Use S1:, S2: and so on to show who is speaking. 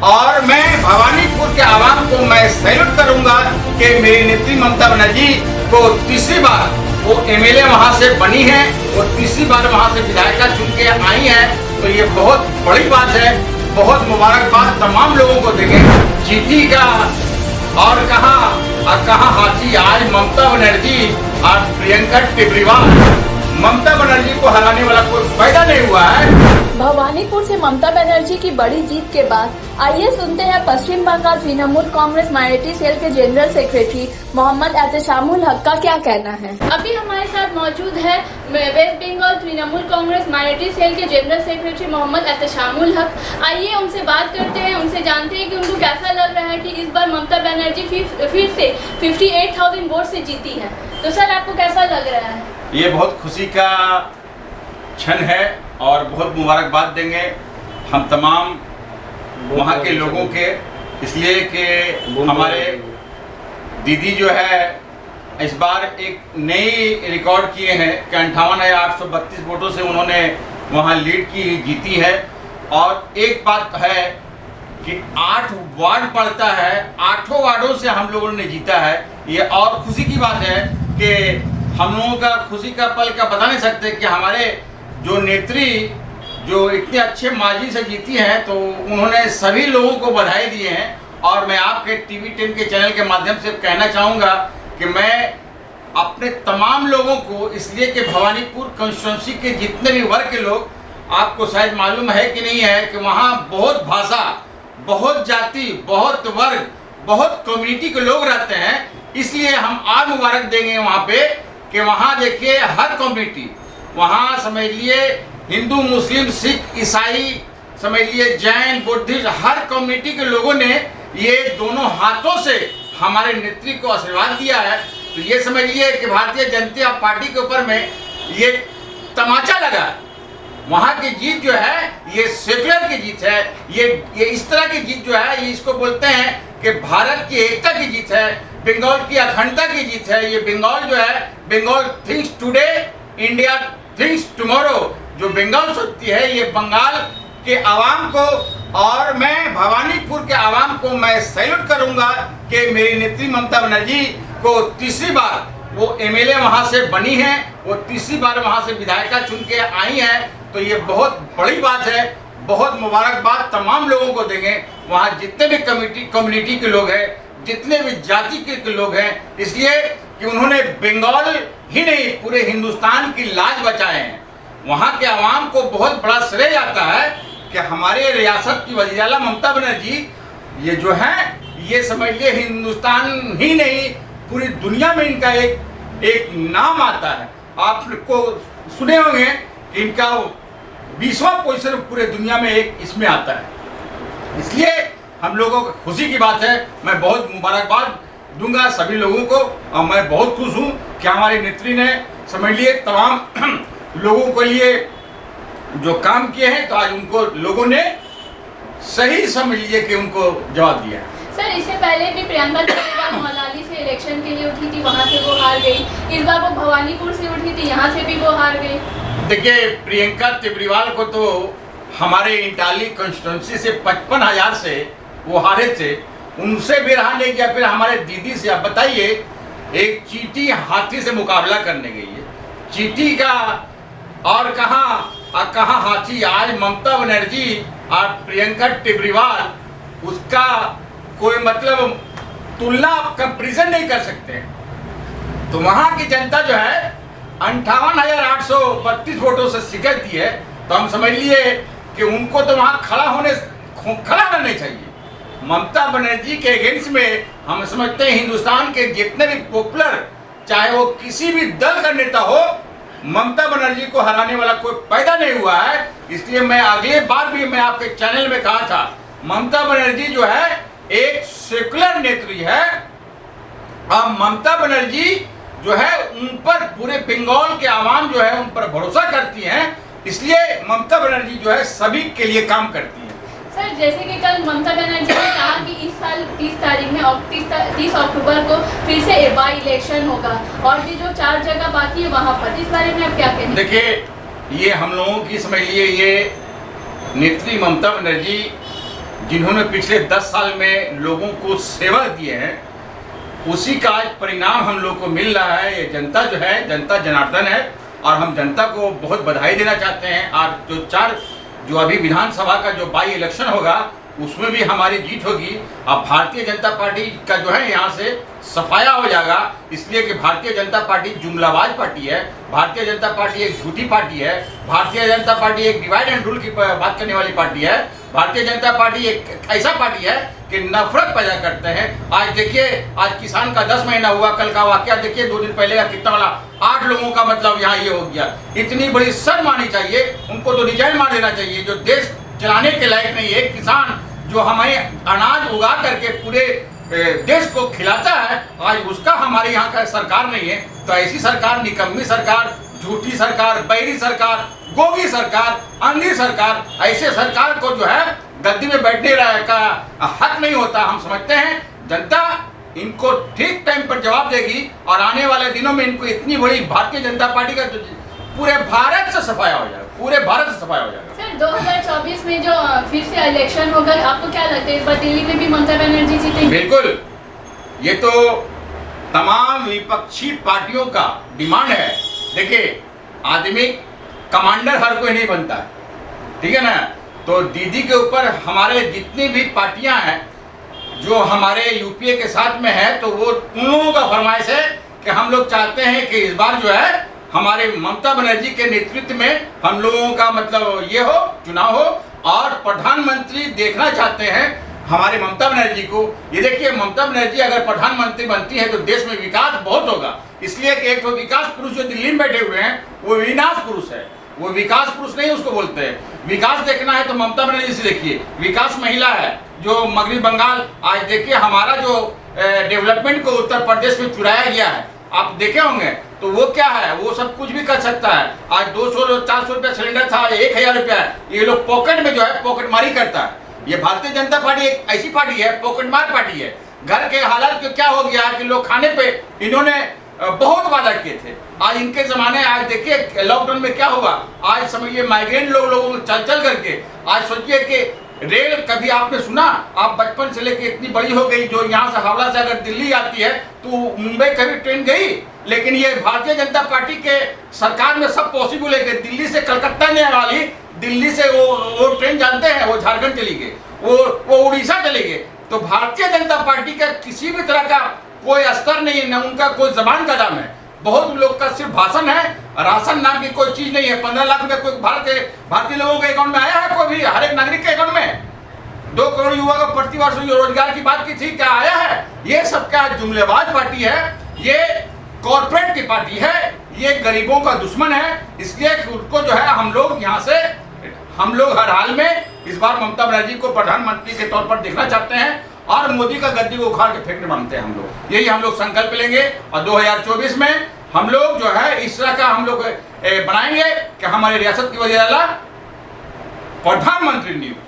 S1: और मैं भवानीपुर के आवाम को मैं सैल्यूट करूंगा कि मेरी नेत्री ममता बनर्जी को तीसरी बार वो एमएलए वहां से बनी है और तीसरी बार वहां से विधायिका चुन के आई है। तो ये बहुत बड़ी बात है, बहुत मुबारकबाद तमाम लोगों को देंगे। जीती का और कहाँ हाथी आज ममता बनर्जी और प्रियंका टिब्रीवाल। ममता बनर्जी को हराने वाला कोई पैदा नहीं हुआ है।
S2: भवानीपुर से ममता बनर्जी की बड़ी जीत के बाद आइए सुनते हैं पश्चिम बंगाल तृणमूल कांग्रेस माइनॉरिटी सेल के जनरल सेक्रेटरी मोहम्मद एहतेशामुल हक का क्या कहना है। अभी हमारे साथ मौजूद है West Bengal Trinamool Congress minority cell के जनरल सेक्रेटरी मोहम्मद एहतेशामुल हक। आइए उनसे बात करते हैं, उनसे जानते हैं कि उनको कैसा लग रहा है कि इस बार ममता बनर्जी फिर से 58,000 वोट से जीती है। तो सर आपको कैसा लग रहा है?
S1: ये बहुत खुशी का क्षण है और बहुत मुबारकबाद देंगे हम तमाम वहाँ के लोगों के, इसलिए कि हमारे दीदी जो है इस बार एक नई रिकॉर्ड किए हैं कि 58,832 वोटों से उन्होंने वहाँ लीड की, जीती है। और एक बात है कि 8 वार्ड पड़ता है, 8 वार्डों से हम लोगों ने जीता है। ये और खुशी की बात है कि हम लोगों का खुशी का पल का बता नहीं सकते कि हमारे जो नेत्री जो इतने अच्छे मार्जिन से जीती हैं, तो उन्होंने सभी लोगों को बधाई दिए हैं। और मैं आपके टीवी 10 के चैनल के माध्यम से कहना चाहूँगा कि मैं अपने तमाम लोगों को, इसलिए कि भवानीपुर कंस्टिट्यूंसी के जितने भी वर्ग के लोग, आपको शायद मालूम है कि नहीं है कि वहाँ बहुत भाषा, बहुत जाति, बहुत वर्ग, बहुत कम्युनिटी के लोग रहते हैं। इसलिए हम आज मुबारक देंगे वहाँ पे कि वहाँ देखिए हर कम्युनिटी, वहाँ समझ लिए हिंदू, मुस्लिम, सिख, ईसाई, समझ लिए जैन, बुद्धिस्ट, हर कम्युनिटी के लोगों ने ये दोनों हाथों से हमारे नेत्री को आशीर्वाद दिया है। तो ये समझ लिए कि भारतीय जनता पार्टी के ऊपर में ये तमाचा लगा। वहाँ की जीत जो है ये सेकुलर की जीत है, ये इस तरह की जीत जो है, ये इसको बोलते हैं कि भारत की एकता की जीत है, बंगाल की अखंडता की जीत है। ये बंगाल जो है, Bengal thinks today, India thinks tomorrow. जो बंगाल सोचती है, ये बंगाल के आवाम को और मैं भवानीपुर के आवाम को मैं सैल्यूट करूंगा कि मेरी नेत्री ममता बनर्जी को तीसरी बार वो एमएलए वहां से बनी है, वो तीसरी बार वहां से विधायिका चुन के आई है। तो ये बहुत बड़ी बात है, बहुत मुबारकबाद तमाम लोगों को देंगे, वहाँ जितने भी कम्युनिटी के लोग हैं, जितने भी जाति के लोग हैं, इसलिए कि उन्होंने बंगाल ही नहीं पूरे हिंदुस्तान की लाज बचाए हैं। वहाँ के आवाम को बहुत बड़ा श्रेय जाता है कि हमारे रियासत की वज़ीर-ए-आला ममता बनर्जी ये जो है, ये समझिए हिंदुस्तान ही नहीं पूरी दुनिया में इनका एक नाम आता है। आपको सुने होंगे कि इनका 20वां पोजीशन पूरे दुनिया में एक इसमें आता है। इसलिए हम लोगों को खुशी की बात है। मैं बहुत मुबारकबाद दूंगा सभी लोगों को और मैं बहुत खुश हूँ कि हमारी नेत्री ने समझ लिए तमाम लोगों के लिए जो काम किए हैं, तो आज उनको लोगों ने सही समझ लिए कि उनको जवाब दिया।
S2: सर इससे पहले भी प्रियंका टिब्रीवाल मनाली से इलेक्शन के लिए उठी थी, वहाँ से वो हार गई। इस बार वो भवानीपुर से उठी थी, यहाँ से भी वो हार गई। देखिए
S1: प्रियंका टिब्रीवाल को तो हमारे इंटाली कंस्टिट्यूंसी से 55,000 से वो हारे थे, उनसे भी रहा नहीं गया। फिर हमारे दीदी से आप बताइए, एक चींटी हाथी से मुकाबला करने गई है, चींटी का और कहाँ हाथी। आज ममता बनर्जी और प्रियंका टिब्रीवाल, उसका कोई मतलब तुलना कंपैरिजन नहीं कर सकते। तो वहाँ की जनता जो है 58,832 वोटों से शिकस्त दी है। तो हम समझ लिए कि उनको तो वहाँ खड़ा होना नहीं चाहिए। ममता बनर्जी के अगेंस्ट में हम समझते हैं हिंदुस्तान के जितने भी पॉपुलर, चाहे वो किसी भी दल का नेता हो, ममता बनर्जी को हराने वाला कोई पैदा नहीं हुआ है। इसलिए मैं अगले बार भी मैं आपके चैनल में कहा था, ममता बनर्जी जो है एक सेकुलर नेत्री है और ममता बनर्जी जो है उन पर पूरे बंगाल के आवाम जो है उन पर भरोसा करती हैं। इसलिए ममता बनर्जी जो है सभी के लिए काम करती है।
S2: सर जैसे कि कल ममता बनर्जी ने कहा कि इस साल 30 तारीख में 30 अक्टूबर को फिर से बाई इलेक्शन होगा और भी जो 4 जगह बाकी है वहाँ पर, इस बारे में आप क्या कहेंगे?
S1: देखिए ये हम लोगों की समझ लिए, ये नेत्री ममता बनर्जी जिन्होंने पिछले 10 साल में लोगों को सेवा दिए हैं, उसी का आज परिणाम हम लोग को मिल रहा है। ये जनता जो है, जनता जनार्दन है और हम जनता को बहुत बधाई देना चाहते हैं। आज जो अभी विधानसभा का जो बाई इलेक्शन होगा उसमें भी हमारी जीत होगी। अब भारतीय जनता पार्टी का जो है यहाँ से सफाया हो जाएगा, इसलिए कि भारतीय जनता पार्टी जुमलाबाज पार्टी है, भारतीय जनता पार्टी एक झूठी पार्टी है, भारतीय जनता पार्टी एक डिवाइड एंड रूल की बात करने वाली पार्टी है, भारतीय जनता पार्टी एक ऐसा पार्टी है कि नफरत पैदा करते हैं। आज देखिए, आज किसान का 10 महीना हुआ, कल का वाकया देखिए 2 दिन पहले का कितना बड़ा 8 लोगों का मतलब यहाँ ये हो गया। इतनी बड़ी शर्म आनी चाहिए, उनको तो रिजाइन मार देना चाहिए। जो देश चलाने के लायक नहीं है, किसान जो हमें अनाज उगा करके पूरे देश को खिलाता है, आज उसका हमारे यहाँ का सरकार नहीं है। तो ऐसी सरकार, निकम्मी सरकार, झूठी सरकार, बैरी सरकार, गोगी सरकार, अंधी सरकार, ऐसे सरकार को जो है गद्दी में बैठने का हक नहीं होता। हम समझते हैं जनता इनको ठीक टाइम पर जवाब देगी और आने वाले दिनों में इनको इतनी बड़ी भारतीय जनता पार्टी का पूरे भारत से सफाया हो जाएगा, पूरे भारत से सफाया हो जाएगा।
S2: सर 2024 में जो फिर से इलेक्शन होगा, आपको क्या लगता है इस बार दिल्ली में भी ममता बनर्जी जीतेंगी?
S1: बिल्कुल, ये तो तमाम विपक्षी पार्टियों का डिमांड है। देखिए, आदमी कमांडर हर कोई नहीं बनता है, ठीक है ना। तो दीदी के ऊपर हमारे जितनी भी पार्टियां हैं जो हमारे यूपीए के साथ में है, तो वो उन लोगों का फरमाइश है कि हम लोग चाहते हैं कि इस बार जो है हमारे ममता बनर्जी के नेतृत्व में हम लोगों का मतलब ये हो, चुनाव हो, और प्रधानमंत्री देखना चाहते हैं हमारे ममता बनर्जी को। ये देखिए, ममता बनर्जी अगर प्रधानमंत्री बनती है तो देश में विकास बहुत होगा। इसलिए कि एक तो विकास पुरुष जो दिल्ली में बैठे हुए हैं वो विनाश पुरुष है, वो विकास पुरुष नहीं उसको बोलते हैं। विकास देखना है तो ममता बनर्जी से देखिए, विकास महिला है जो मगरबी बंगाल, आज देखिए हमारा जो डेवलपमेंट को उत्तर प्रदेश में चुराया गया है, आप देखे होंगे, तो वो क्या है, वो सब कुछ भी कर सकता है। आज 200-400 रुपया सिलेंडर था, 1000 रुपया है। ये लोग पॉकेट में जो है पॉकेट मारी करता है। ये भारतीय जनता पार्टी एक ऐसी पार्टी है, पॉकेट मार पार्टी है। घर के हालात जो क्या हो गया कि लोग खाने पे इन्होंने बहुत वादा किए थे, आज इनके जमाने, आज देखिए लॉकडाउन में क्या हुआ। आज समझिए माइग्रेंट लोगों को चल करके, आज सोचिए कि रेल कभी आपने सुना, आप बचपन से लेके इतनी बड़ी हो गई, जो यहाँ से हावड़ा से अगर दिल्ली आती है तो मुंबई कभी ट्रेन गई? लेकिन ये भारतीय जनता पार्टी के सरकार में सब पॉसिबल है कि दिल्ली से कलकत्ता नहीं आने वाली, दिल्ली से वो ट्रेन जानते हैं, वो झारखंड चली गई, वो उड़ीसा चले गए। तो भारतीय जनता पार्टी का किसी भी तरह का कोई स्तर नहीं है, न उनका कोई जबान का दाम है। बहुत लोग का सिर्फ भाषण है, राशन नाम की कोई चीज नहीं है। 15 लाख रुपए कोई भारतीय लोगों के अकाउंट में आया है? कोई भी हर एक नागरिक के अकाउंट में 2 करोड़ युवा का प्रति वर्ष रोजगार की बात की थी, क्या आया है? ये सब क्या जुमलेबाज पार्टी है, ये कॉर्पोरेट की पार्टी है, ये गरीबों का दुश्मन है। इसलिए उनको जो है हम लोग यहाँ से, हम लोग हर हाल में इस बार ममता बनर्जी को प्रधानमंत्री के तौर पर देखना चाहते हैं और मोदी का गद्दी को उखाड़ के फेंकने मांगते हैं। हम लोग यही हम लोग संकल्प लेंगे और 2024 में हम लोग जो है इस तरह का हम लोग बनाएंगे कि हमारी रियासत की वजह प्रधानमंत्री नियुक्त